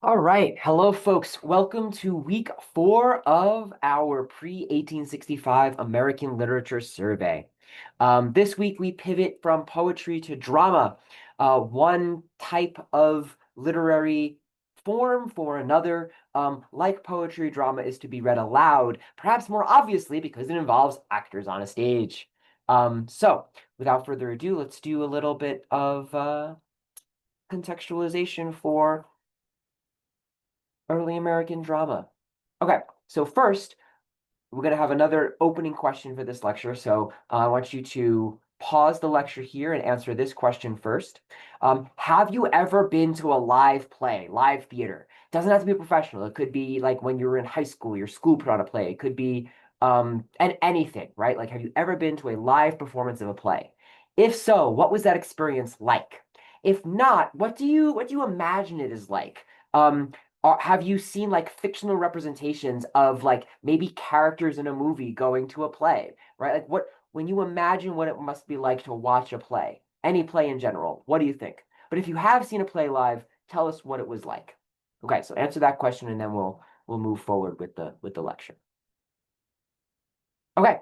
All right. Hello, folks. Welcome to week 4 of our pre-1865 American Literature Survey. This week, we pivot from poetry to drama, one type of literary form for another. Like poetry, drama is to be read aloud, perhaps more obviously because it involves actors on a stage. So, without further ado, let's do a little bit of contextualization for early American drama. Okay, so first, we're going to have another opening question for this lecture. So I want you to pause the lecture here and answer this question first. Have you ever been to a live play, live theater? It doesn't have to be professional. It could be like when you were in high school, your school put on a play. It could be and anything, right? Like, have you ever been to a live performance of a play? If so, what was that experience like? If not, what do you imagine it is like? Um, have you seen like fictional representations of like maybe characters in a movie going to a play, right? Like when you imagine what it must be like to watch a play, any play in general, what do you think? But if you have seen a play live, tell us what it was like. Okay, so answer that question and then we'll move forward with the lecture. Okay.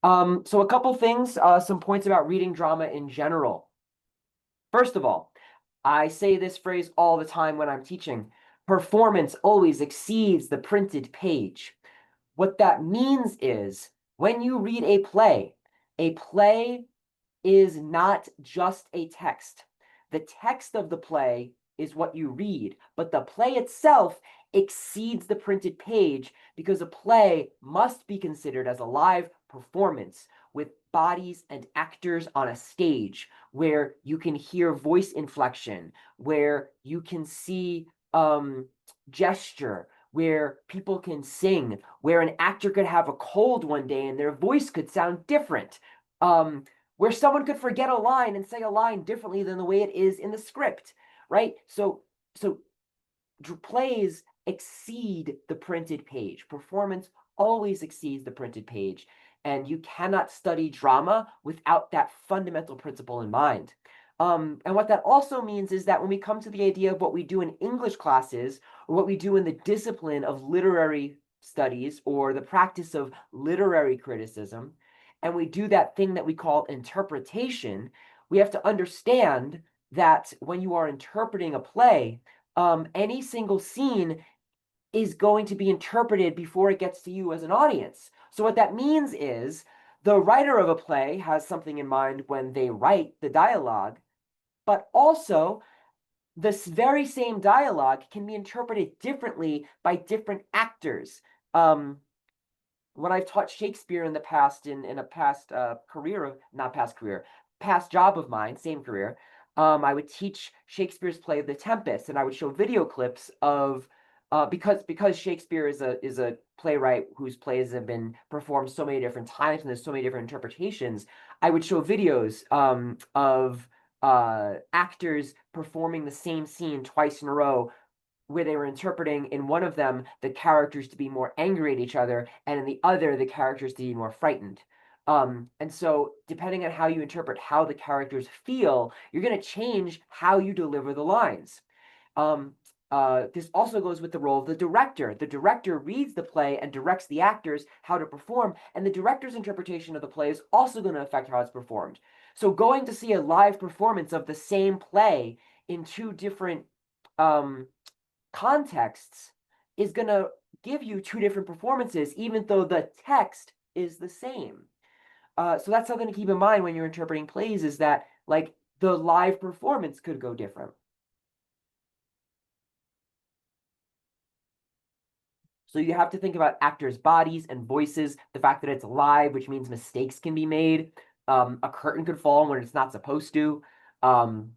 So a couple things, some points about reading drama in general. First of all, I say this phrase all the time when I'm teaching. Performance always exceeds the printed page. What that means is when you read a play is not just a text. The text of the play is what you read, but the play itself exceeds the printed page because a play must be considered as a live performance with bodies and actors on a stage where you can hear voice inflection, where you can see gesture, where people can sing, where an actor could have a cold one day and their voice could sound different. Where someone could forget a line and say a line differently than the way it is in the script, right? So plays exceed the printed page. Performance always exceeds the printed page, and you cannot study drama without that fundamental principle in mind. And what that also means is that when we come to the idea of what we do in English classes, or what we do in the discipline of literary studies, or the practice of literary criticism, and we do that thing that we call interpretation, we have to understand that when you are interpreting a play, any single scene is going to be interpreted before it gets to you as an audience. So what that means is the writer of a play has something in mind when they write the dialogue, but also this very same dialogue can be interpreted differently by different actors. When I've taught Shakespeare in the past, in a past career of not past career, past job of mine, same career, I would teach Shakespeare's play The Tempest, and I would show video clips of because Shakespeare is a playwright whose plays have been performed so many different times and there's so many different interpretations. I would show videos of actors performing the same scene twice in a row where they were interpreting in one of them the characters to be more angry at each other, and in the other the characters to be more frightened. And so, depending on how you interpret how the characters feel, you're going to change how you deliver the lines. Um, this also goes with the role of the director. The director reads the play and directs the actors how to perform, and the director's interpretation of the play is also going to affect how it's performed. So, going to see a live performance of the same play in two different um, contexts is going to give you two different performances, even though the text is the same. So that's something to keep in mind when you're interpreting plays is that like the live performance could go different. So you have to think about actors' bodies and voices, the fact that it's live, which means mistakes can be made. A curtain could fall when it's not supposed to. Um,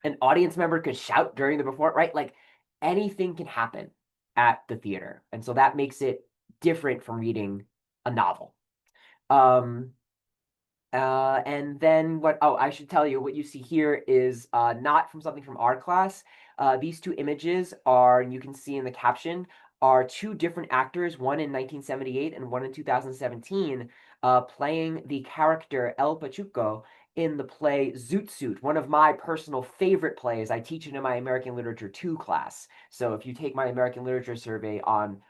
an audience member could shout during the performance, right? Like anything can happen at the theater. And so that makes it different from reading a novel. Um, and then oh, I should tell you what you see here is not from something from our class. These two images are, and you can see in the caption, are two different actors, one in 1978 and one in 2017, playing the character El Pachuco in the play Zoot Suit, one of my personal favorite plays. I teach it in my American Literature 2 class. So if you take my American Literature survey on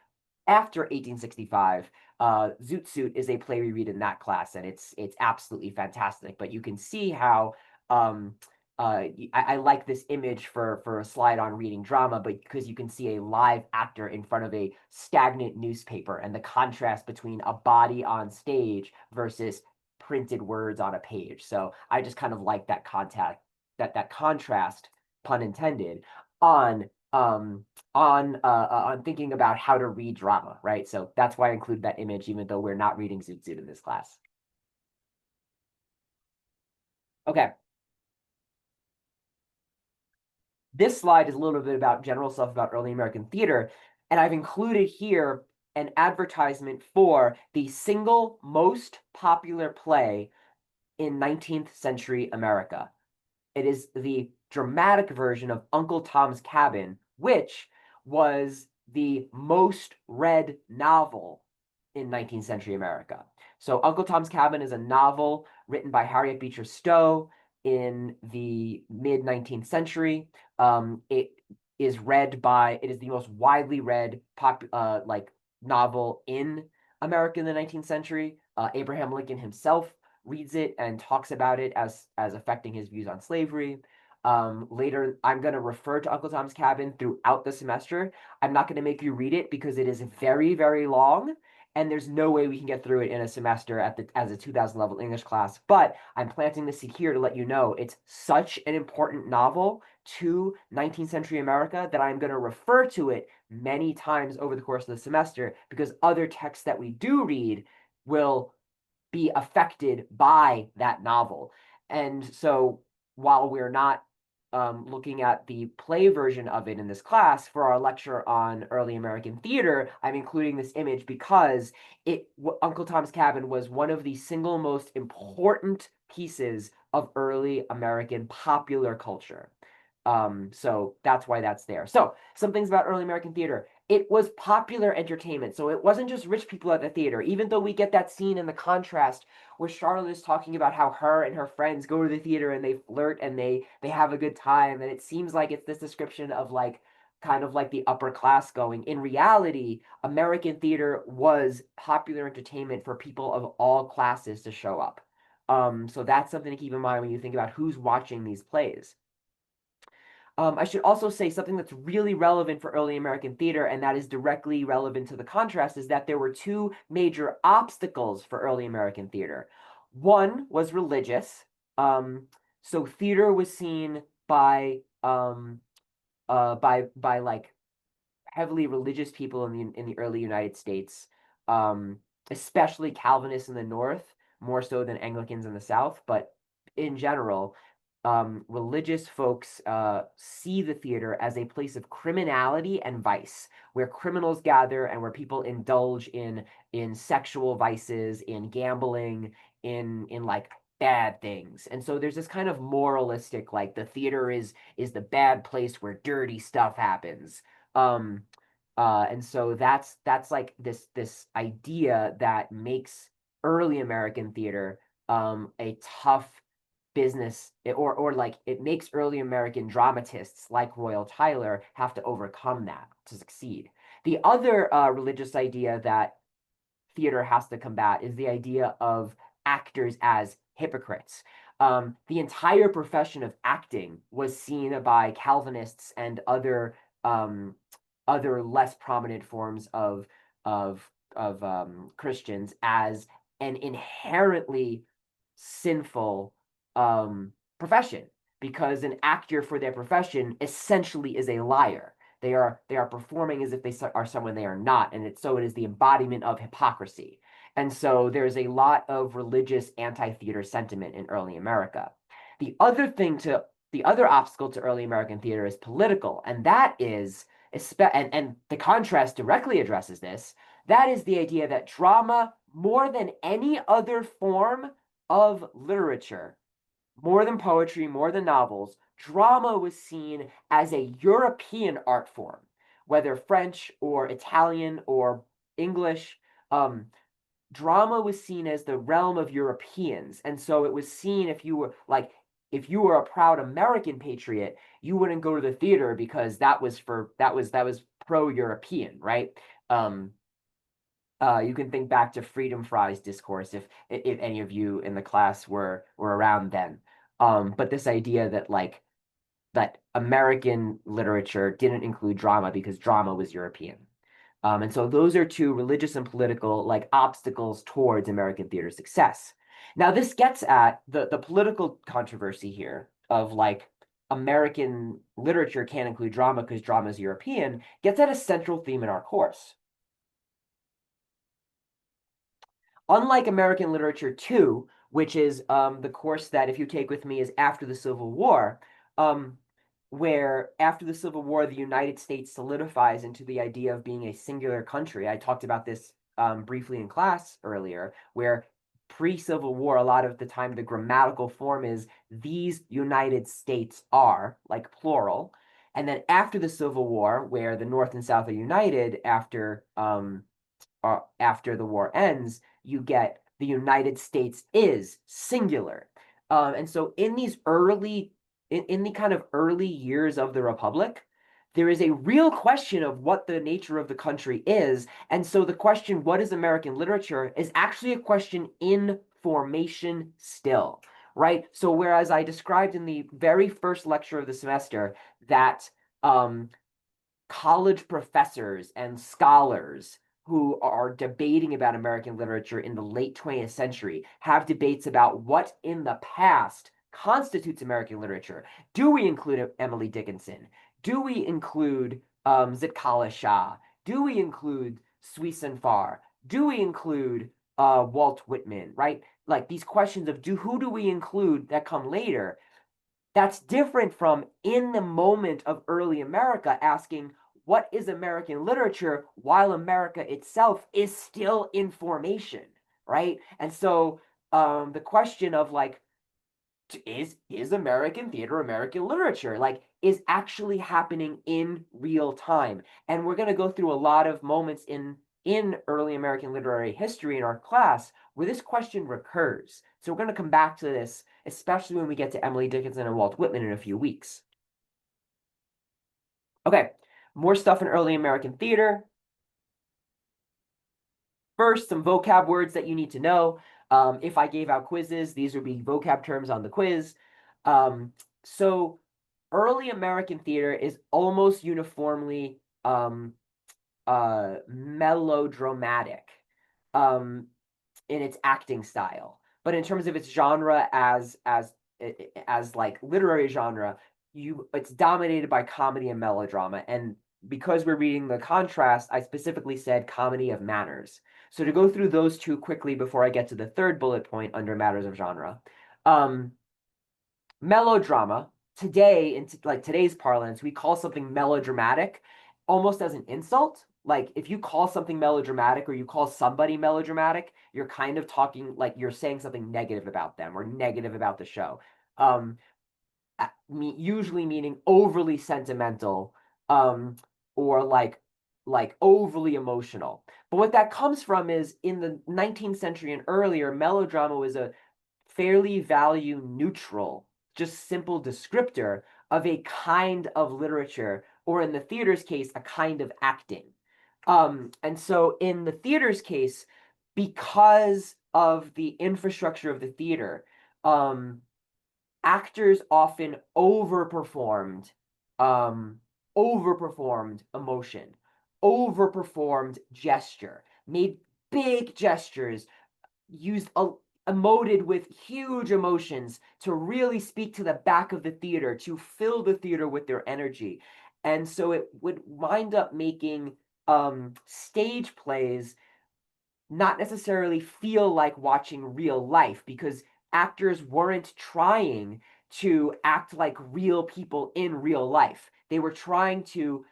after 1865, Zoot Suit is a play we read in that class, and it's absolutely fantastic. But you can see how um, I like this image for a slide on reading drama, but because you can see a live actor in front of a stagnant newspaper, and the contrast between a body on stage versus printed words on a page. So I just kind of like that contact, that contrast, pun intended, on on thinking about how to read drama, right? So that's why I include that image, even though we're not reading Zoot Suit in this class. Okay, this slide is a little bit about general stuff about early American theater, and I've included here an advertisement for the single most popular play in 19th century America. It is the dramatic version of Uncle Tom's Cabin, which was the most read novel in 19th century America. So Uncle Tom's Cabin is a novel written by Harriet Beecher Stowe in the mid 19th century. It it is the most widely read novel in America in the 19th century. Abraham Lincoln himself reads it and talks about it as affecting his views on slavery. Later, I'm going to refer to Uncle Tom's Cabin throughout the semester. I'm not going to make you read it because it is very, very long, and there's no way we can get through it in a semester as a 2000 level English class. But I'm planting the seed here to let you know it's such an important novel to 19th century America that I'm going to refer to it many times over the course of the semester, because other texts that we do read will be affected by that novel. And so while we're not looking at the play version of it in this class for our lecture on early American theater, I'm including this image because Uncle Tom's Cabin was one of the single most important pieces of early American popular culture. So that's why that's there. So some things about early American theater. It was popular entertainment. So it wasn't just rich people at the theater, even though we get that scene in the contrast where Charlotte is talking about how her and her friends go to the theater and they flirt and they have a good time. And it seems like it's this description of like kind of like the upper class going. In reality, American theater was popular entertainment for people of all classes to show up. So that's something to keep in mind when you think about who's watching these plays. I should also say something that's really relevant for early American theater, and that is directly relevant to the contrast, is that there were two major obstacles for early American theater. One was religious. So theater was seen by like heavily religious people in the early United States, um, especially Calvinists in the North, more so than Anglicans in the South. But in general, religious folks see the theater as a place of criminality and vice, where criminals gather and where people indulge in sexual vices, in gambling, in like bad things. And so there's this kind of moralistic, like the theater is the bad place where dirty stuff happens. Um, and so that's like this idea that makes early American theater a tough business, or like it makes early American dramatists like Royal Tyler have to overcome that to succeed. The other religious idea that theater has to combat is the idea of actors as hypocrites. The entire profession of acting was seen by Calvinists and other less prominent forms of Christians as an inherently sinful profession, because an actor for their profession essentially is a liar. They are performing as if they are someone they are not, and it is the embodiment of hypocrisy. And so there's a lot of religious anti-theater sentiment in early America. The other thing to the other obstacle to early American theater is political, and that is and the contrast directly addresses this. That is the idea that drama, more than any other form of literature, more than poetry, more than novels, drama was seen as a European art form, whether French or Italian or English. Um, drama was seen as the realm of Europeans. And so it was seen if you were a proud American patriot, you wouldn't go to the theater because that was pro-European, right? Um, you can think back to Freedom Fry's discourse if any of you in the class were around then. But this idea that American literature didn't include drama because drama was European. And so those are two religious and political like obstacles towards American theater success. Now, this gets at the political controversy here of like American literature can't include drama because drama is European, gets at a central theme in our course. Unlike American literature two, which is the course that if you take with me is after the Civil War, um, where after the Civil War, the United States solidifies into the idea of being a singular country. I talked about this briefly in class earlier, where pre-Civil War, a lot of the time the grammatical form is these United States are, like plural. And then after the Civil War, where the North and South are united after the war ends, you get the United States is singular. And so in the kind of early years of the Republic, there is a real question of what the nature of the country is. And so the question, what is American literature, is actually a question in formation still, right? So whereas I described in the very first lecture of the semester that college professors and scholars who are debating about American literature in the late 20th century have debates about what in the past constitutes American literature. Do we include Emily Dickinson? Do we include Zitkala Shah? Do we include Suisun Far? Do we include Walt Whitman, right? Like these questions of who do we include that come later? That's different from in the moment of early America asking, what is American literature while America itself is still in formation, right? And so the question of like, is American theater American literature? Like, is actually happening in real time. And we're going to go through a lot of moments in early American literary history in our class where this question recurs. So we're going to come back to this, especially when we get to Emily Dickinson and Walt Whitman in a few weeks. Okay, more stuff in early American theater. First, some vocab words that you need to know. If I gave out quizzes, these would be vocab terms on the quiz. So early American theater is almost uniformly melodramatic in its acting style. But in terms of its genre as like literary genre, it's dominated by comedy and melodrama. And because we're reading the contrast, I specifically said comedy of manners. So to go through those two quickly before I get to the third bullet point under matters of genre. Melodrama, today, in like today's parlance, we call something melodramatic almost as an insult. Like if you call something melodramatic or you call somebody melodramatic, you're kind of talking like you're saying something negative about them or negative about the show. Um, Usually meaning overly sentimental, or like overly emotional. But what that comes from is in the 19th century and earlier, melodrama was a fairly value neutral, just simple descriptor of a kind of literature, or in the theater's case, a kind of acting. And so in the theater's case, because of the infrastructure of the theater, actors often um, overperformed emotion, overperformed gesture, made big gestures, used emoted with huge emotions to really speak to the back of the theater, to fill the theater with their energy. And so it would wind up making stage plays not necessarily feel like watching real life because actors weren't trying to act like real people in real life. They were trying to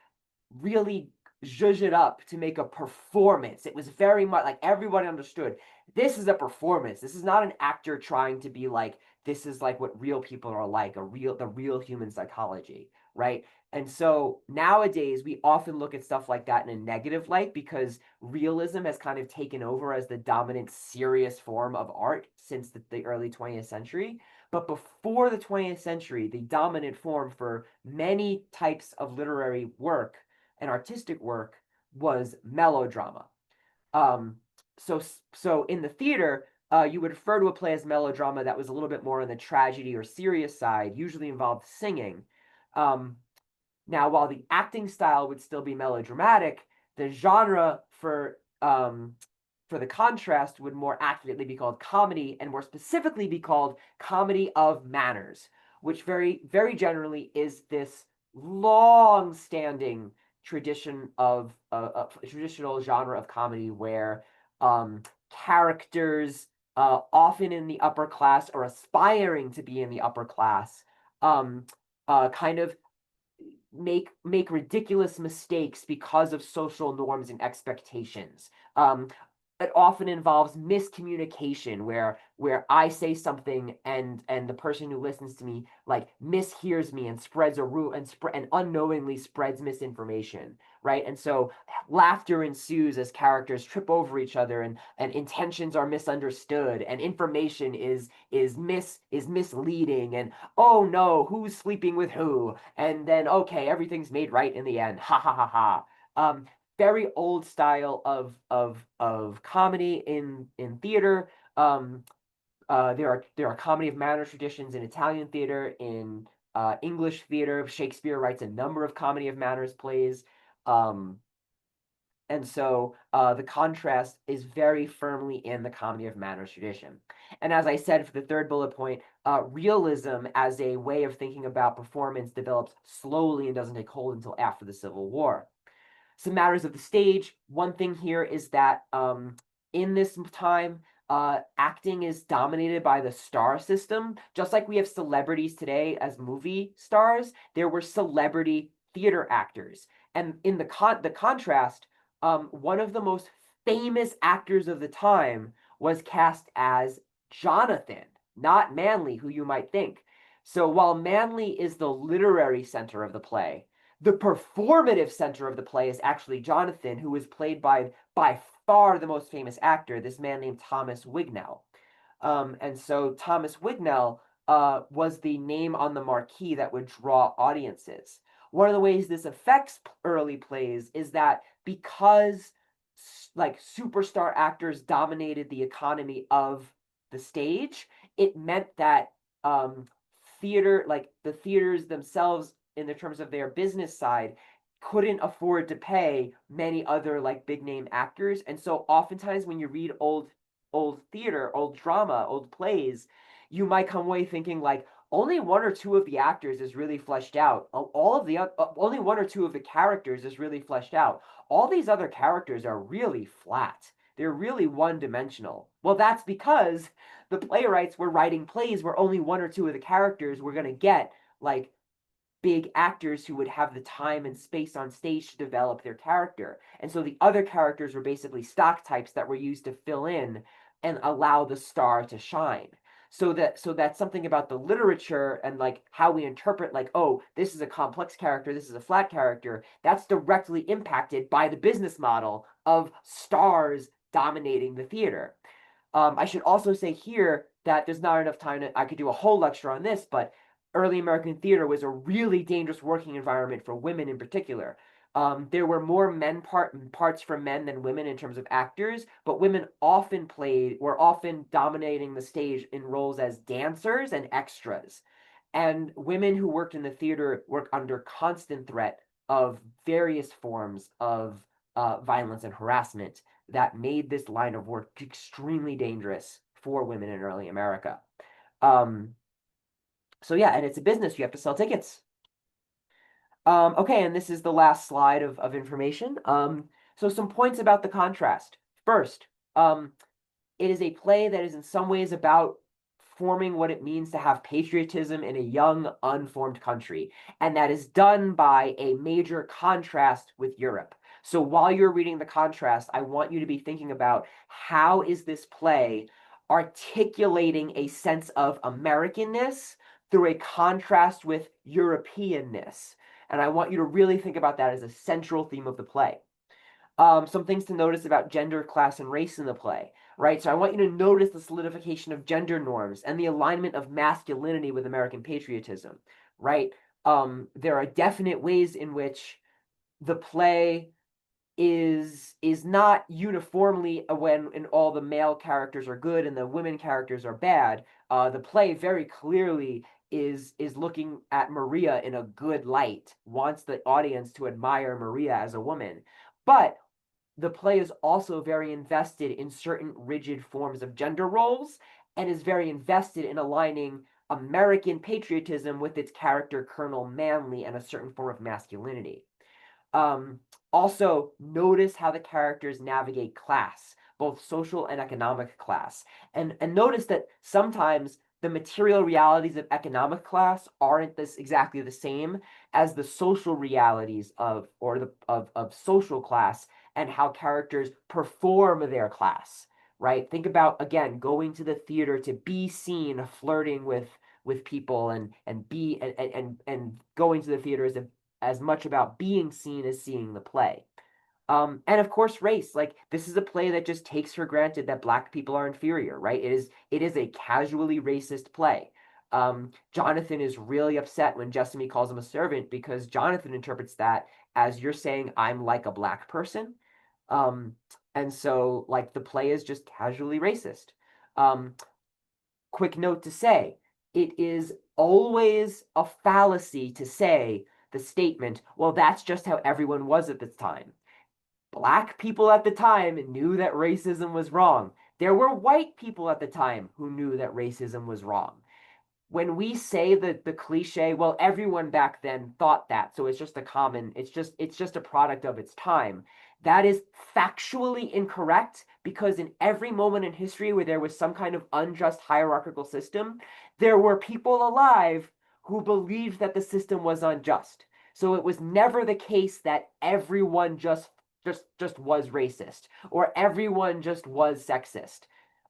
really zhuzh it up to make a performance. It was very much like everybody understood this is a performance. This is not an actor trying to be like, this is like what real people are like, the real human psychology, right? And so nowadays we often look at stuff like that in a negative light because realism has kind of taken over as the dominant serious form of art since the early 20th century. But before the 20th century, the dominant form for many types of literary work and artistic work was melodrama. Um, so in the theater, you would refer to a play as melodrama that was a little bit more on the tragedy or serious side, usually involved singing. Um, Now, while the acting style would still be melodramatic, the genre for the contrast would more accurately be called comedy, and more specifically be called comedy of manners, which very generally is this long-standing tradition of a traditional genre of comedy where characters, often in the upper class or aspiring to be in the upper class, kind of make ridiculous mistakes because of social norms and expectations. It often involves miscommunication where I say something and the person who listens to me like mishears me and spreads a root and unknowingly spreads misinformation, right? And so laughter ensues as characters trip over each other and intentions are misunderstood and information is misleading and oh no, who's sleeping with who? And then okay, everything's made right in the end. Ha ha ha ha. Very old style of comedy in theater. There are comedy of manners traditions in Italian theater, in English theater. Shakespeare writes a number of comedy of manners plays. Um, and so the contrast is very firmly in the comedy of manners tradition. And as I said for the third bullet point, realism as a way of thinking about performance develops slowly and doesn't take hold until after the Civil War. Some matters of the stage. One thing here is that in this time, acting is dominated by the star system. Just like we have celebrities today as movie stars, there were celebrity theater actors. And in the contrast, one of the most famous actors of the time was cast as Jonathan, not Manly, who you might think. So while Manly is the literary center of the play, the performative center of the play is actually Jonathan, who is played by far the most famous actor, this man named Thomas Wignell. And so Thomas Wignell was the name on the marquee that would draw audiences. One of the ways this affects early plays is that because like superstar actors dominated the economy of the stage, it meant that theater, like the theaters themselves, in the terms of their business side, couldn't afford to pay many other like big name actors. And so oftentimes when you read old theater, old drama, old plays, you might come away thinking like only one or two of the actors is really fleshed out. All of the only one or two of the characters is really fleshed out. All these other characters are really flat. They're really one-dimensional. Well, that's because the playwrights were writing plays where only one or two of the characters were going to get like big actors who would have the time and space on stage to develop their character. And so the other characters were basically stock types that were used to fill in and allow the star to shine. So that's something about the literature and like how we interpret like, oh, this is a complex character, this is a flat character, that's directly impacted by the business model of stars dominating the theater. I should also say here that there's not enough time I could do a whole lecture on this, but early American theater was a really dangerous working environment for women in particular. There were more parts for men than women in terms of actors, but women were often dominating the stage in roles as dancers and extras. And women who worked in the theater worked under constant threat of various forms of violence and harassment that made this line of work extremely dangerous for women in early America. Um, so yeah, and it's a business. You have to sell tickets. Okay, and this is the last slide of information. So some points about the contrast. First, it is a play that is in some ways about forming what it means to have patriotism in a young, unformed country. And that is done by a major contrast with Europe. So while you're reading the contrast, I want you to be thinking about how is this play articulating a sense of Americanness through a contrast with Europeanness. And I want you to really think about that as a central theme of the play. Some things to notice about gender, class, and race in the play, right? So I want you to notice the solidification of gender norms and the alignment of masculinity with American patriotism, right? There are definite ways in which the play is not uniformly when all the male characters are good and the women characters are bad. The play very clearly is looking at Maria in a good light, wants the audience to admire Maria as a woman, but the play is also very invested in certain rigid forms of gender roles and is very invested in aligning American patriotism with its character Colonel Manley and a certain form of masculinity. Um, Also, notice how the characters navigate class, both social and economic class. And notice that sometimes the material realities of economic class aren't this exactly the same as the social realities of social class and how characters perform their class, right? Think about again going to the theater to be seen flirting with people and going to the theater as much about being seen as seeing the play. And of course, race. Like this is a play that just takes for granted that black people are inferior, right? It is a casually racist play. Jonathan is really upset when Jessamy calls him a servant because Jonathan interprets that as you're saying I'm like a black person. Um, and so like the play is just casually racist. Um, Quick note to say, it is always a fallacy to say the statement, well, that's just how everyone was at the time. Black people at the time knew that racism was wrong. There were white people at the time who knew that racism was wrong. When we say the cliche, well, everyone back then thought that, so it's just a product of its time. That is factually incorrect because in every moment in history where there was some kind of unjust hierarchical system, there were people alive who believed that the system was unjust. So it was never the case that everyone just was racist or everyone just was sexist.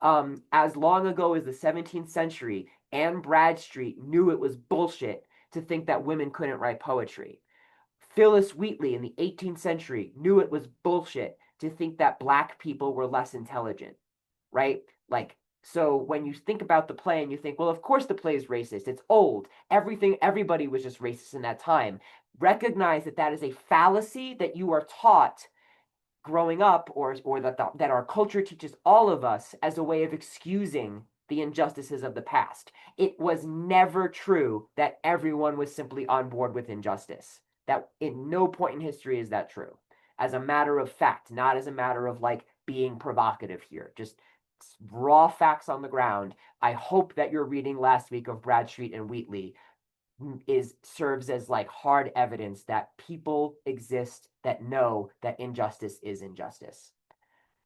As long ago as the 17th century, Anne Bradstreet knew it was bullshit to think that women couldn't write poetry. Phyllis Wheatley in the 18th century knew it was bullshit to think that black people were less intelligent, right? Like, so when you think about the play and you think, well, of course the play is racist, it's old, everybody was just racist in that time. Recognize that that is a fallacy that you are taught growing up or that our culture teaches all of us as a way of excusing the injustices of the past. It was never true that everyone was simply on board with injustice. That in no point in history is that true. As a matter of fact, not as a matter of like being provocative here, just raw facts on the ground. I hope that you're reading last week of Bradstreet and Wheatley is serves as like hard evidence that people exist that know that injustice is injustice.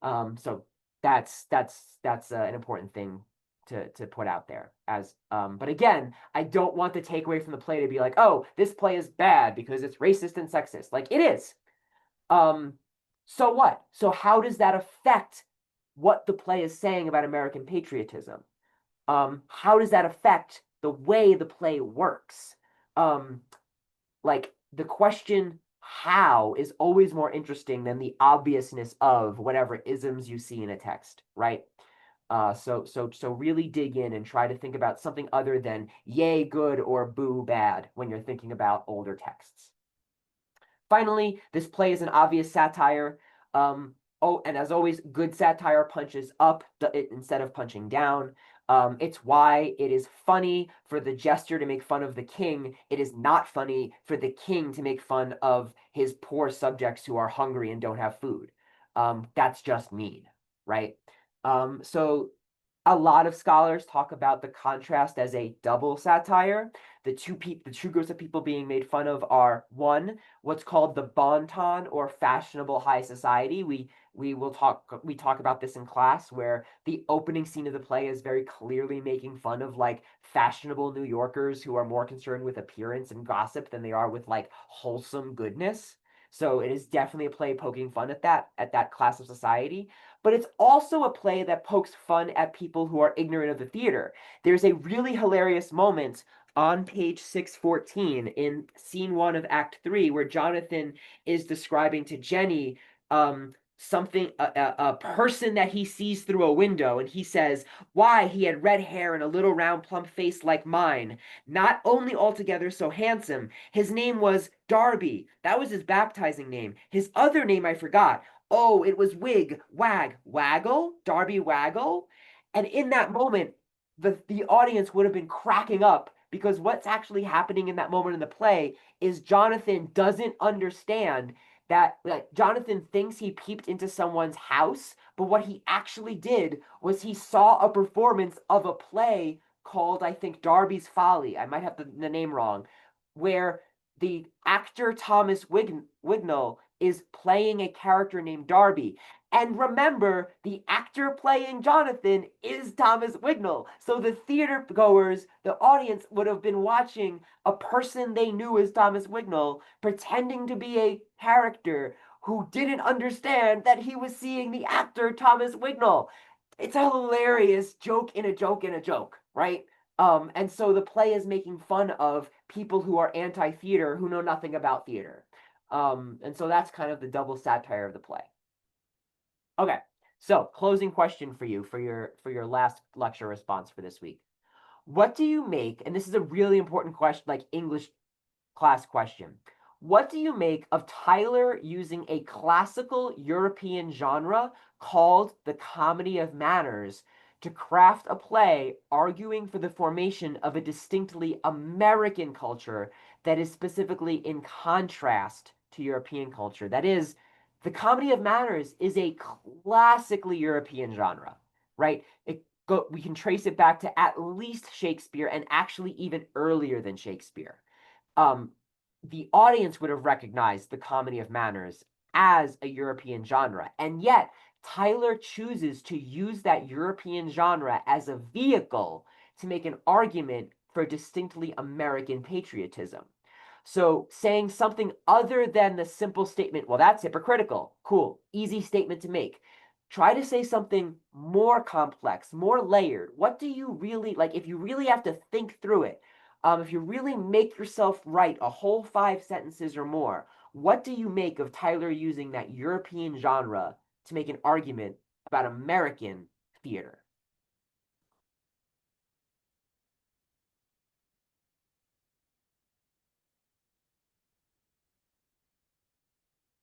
So that's an important thing to put out there as but again, I don't want the takeaway from the play to be like, oh, this play is bad because it's racist and sexist. Like it is. Um, so what? So how does that affect what the play is saying about American patriotism? How does that affect the way the play works? Um, like the question how is always more interesting than the obviousness of whatever isms you see in a text, right? So really dig in and try to think about something other than yay good or boo bad when you're thinking about older texts. Finally, this play is an obvious satire. And as always, good satire punches up instead of punching down. It's why it is funny for the jester to make fun of the king. It is not funny for the king to make fun of his poor subjects who are hungry and don't have food. That's just mean, right? So a lot of scholars talk about the contrast as a double satire. The two groups of people being made fun of are one, what's called the bon ton or fashionable high society. We talk about this in class where the opening scene of the play is very clearly making fun of like fashionable New Yorkers who are more concerned with appearance and gossip than they are with like wholesome goodness. So it is definitely a play poking fun at that class of society, but it's also a play that pokes fun at people who are ignorant of the theater. There's a really hilarious moment on page 614 in scene 1 of Act 3 where Jonathan is describing to Jenny something a person that he sees through a window, and he says, why, he had red hair and a little round plump face like mine, not only altogether so handsome. His name was Darby. That was his baptizing name. His other name I forgot. Oh, it was Waggle, Darby Waggle. And in that moment, the audience would have been cracking up because what's actually happening in that moment in the play is Jonathan doesn't understand that, like, Jonathan thinks he peeped into someone's house, but what he actually did was he saw a performance of a play called, I think, Darby's Folly. I might have the name wrong, where the actor Thomas Wignall is playing a character named Darby. And remember, the actor playing Jonathan is Thomas Wignall. So the theater goers, the audience, would have been watching a person they knew as Thomas Wignall pretending to be a character who didn't understand that he was seeing the actor Thomas Wignall. It's a hilarious joke in a joke in a joke, right? And so the play is making fun of people who are anti-theater who know nothing about theater. And so that's kind of the double satire of the play. Okay, so closing question for you for your last lecture response for this week. What do you make, and this is a really important question, like English class question. What do you make of Tyler using a classical European genre called the comedy of manners to craft a play arguing for the formation of a distinctly American culture that is specifically in contrast to European culture? That is, the comedy of manners is a classically European genre, right? We can trace it back to at least Shakespeare and actually even earlier than Shakespeare. Um, the audience would have recognized the comedy of manners as a European genre. And yet, Tyler chooses to use that European genre as a vehicle to make an argument for distinctly American patriotism. So saying something other than the simple statement, well, that's hypocritical. Cool, easy statement to make. Try to say something more complex, more layered. What do you really like? If you really have to think through it, if you really make yourself write a whole 5 sentences or more, what do you make of Tyler using that European genre to make an argument about American theater?